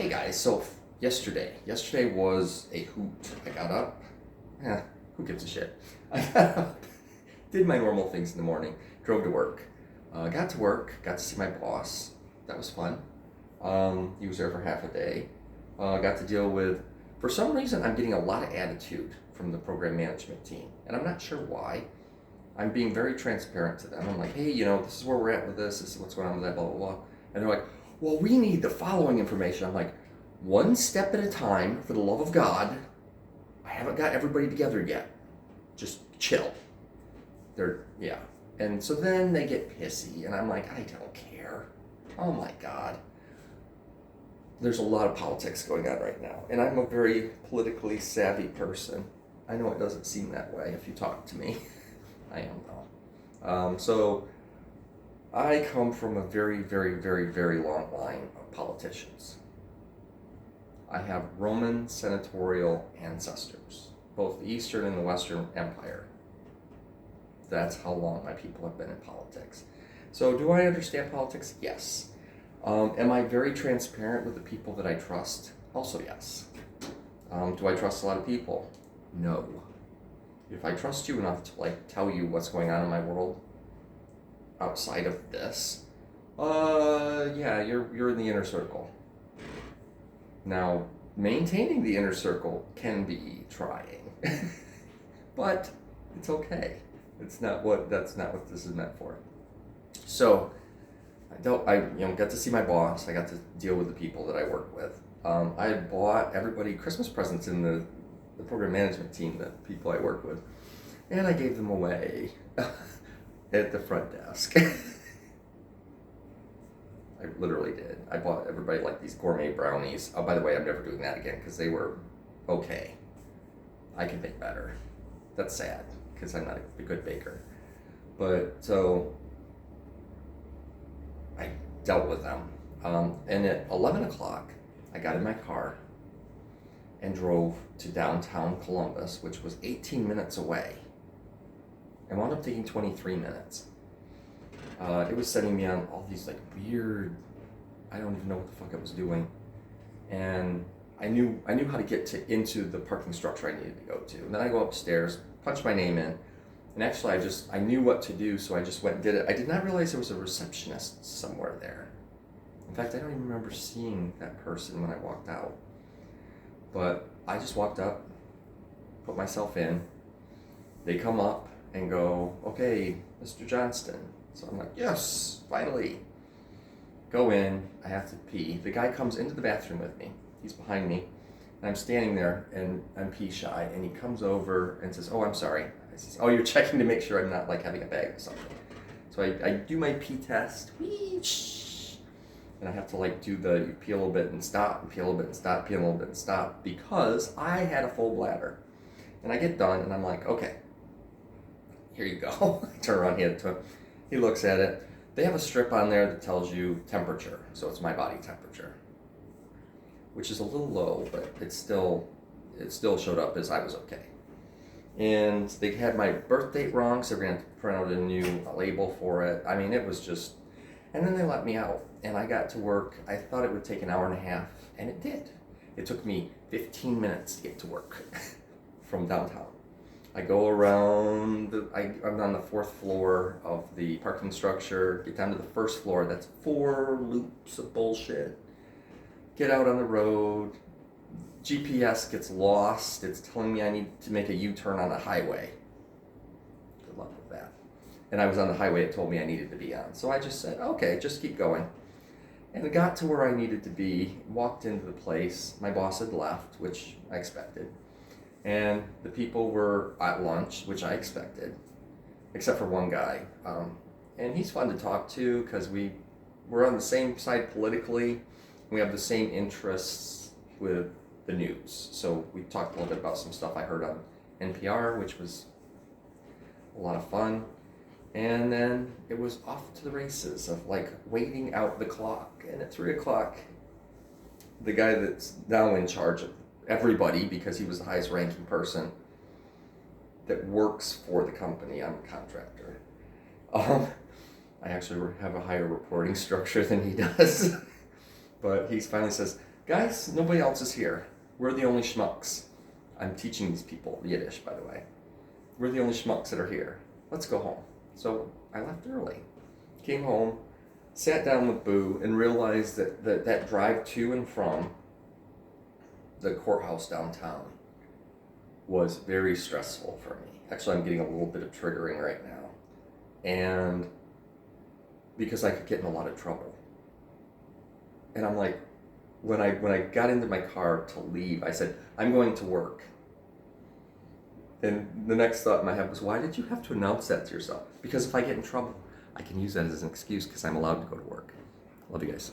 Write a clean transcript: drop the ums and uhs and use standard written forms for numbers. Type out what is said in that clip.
Hey guys, so yesterday was a hoot. I got up, who gives a shit? I got up, did my normal things in the morning, drove to work. Got to work, got to see my boss. That was fun. He was there for half a day. Got to deal with, for some reason, I'm getting a lot of attitude from the program management team, and I'm not sure why. I'm being very transparent to them. I'm like, hey, this is where we're at with this is what's going on with that, blah, blah, blah. And they're like, well, we need the following information. I'm like, one step at a time, for the love of God. I haven't got everybody together yet. Just chill. Yeah. And so then they get pissy, and I'm like, I don't care. Oh my God. There's a lot of politics going on right now, and I'm a very politically savvy person. I know it doesn't seem that way if you talk to me. I am though. So I come from a very, very, very, very long line of politicians. I have Roman senatorial ancestors, both the Eastern and the Western Empire. That's how long my people have been in politics. So do I understand politics? Yes. Am I very transparent with the people that I trust? Also yes. Do I trust a lot of people? No. If I trust you enough to tell you what's going on in my world outside of this, yeah, you're in the inner circle. Now, maintaining the inner circle can be trying, but it's okay. That's not what this is meant for. So, I got to see my boss. I got to deal with the people that I work with. I bought everybody Christmas presents in the program management team, the people I work with, and I gave them away at the front desk. I literally did. I bought everybody these gourmet brownies. Oh, by the way, I'm never doing that again because they were okay. I can bake better. That's sad because I'm not a good baker. But so I dealt with them. And at 11 o'clock, I got in my car and drove to downtown Columbus, which was 18 minutes away. I wound up taking 23 minutes. It was sending me on all these weird, I don't even know what the fuck it was doing. And I knew how to get into the parking structure I needed to go to. And then I go upstairs, punch my name in, and actually I knew what to do, so I just went and did it. I did not realize there was a receptionist somewhere there. In fact, I don't even remember seeing that person when I walked out. But I just walked up, put myself in. They come up and go, okay, Mr. Johnston. So I'm like, yes, finally. Go in, I have to pee. The guy comes into the bathroom with me. He's behind me. And I'm standing there and I'm pee shy. And he comes over and says, oh, I'm sorry. I says, oh, you're checking to make sure I'm not having a bag or something. So I do my pee test. And I have to do you pee a little bit and stop, and pee a little bit and stop, pee a little bit and stop, because I had a full bladder. And I get done and I'm like, okay, here you go. I turn around, hand it to him. He looks at it. They have a strip on there that tells you temperature, so it's my body temperature, which is a little low, but it still showed up as I was okay. And they had my birth date wrong, so we're going to print out a new label for it. I mean, it was just, and then they let me out, and I got to work. I thought it would take an hour and a half, and it did. It took me 15 minutes to get to work from downtown. I go around, I'm on the 4th floor of the parking structure, get down to the 1st floor, that's 4 loops of bullshit. Get out on the road, GPS gets lost, it's telling me I need to make a U-turn on a highway. Good luck with that. And I was on the highway it told me I needed to be on. So I just said, okay, just keep going. And I got to where I needed to be, walked into the place, my boss had left, which I expected. And the people were at lunch, which I expected, except for one guy. And he's fun to talk to because we're on the same side politically. We have the same interests with the news. So we talked a little bit about some stuff I heard on NPR, which was a lot of fun. And then it was off to the races of waiting out the clock. And at 3 o'clock, the guy that's now in charge of everybody, because he was the highest ranking person that works for the company. I'm a contractor. I actually have a higher reporting structure than he does. But he finally says, guys, nobody else is here. We're the only schmucks. I'm teaching these people Yiddish, by the way. We're the only schmucks that are here. Let's go home. So I left early. Came home, sat down with Boo, and realized that drive to and from the courthouse downtown was very stressful for me. Actually, I'm getting a little bit of triggering right now. And because I could get in a lot of trouble. And I'm like, when I got into my car to leave, I said, I'm going to work. And the next thought in my head was, why did you have to announce that to yourself? Because if I get in trouble, I can use that as an excuse because I'm allowed to go to work. Love you guys.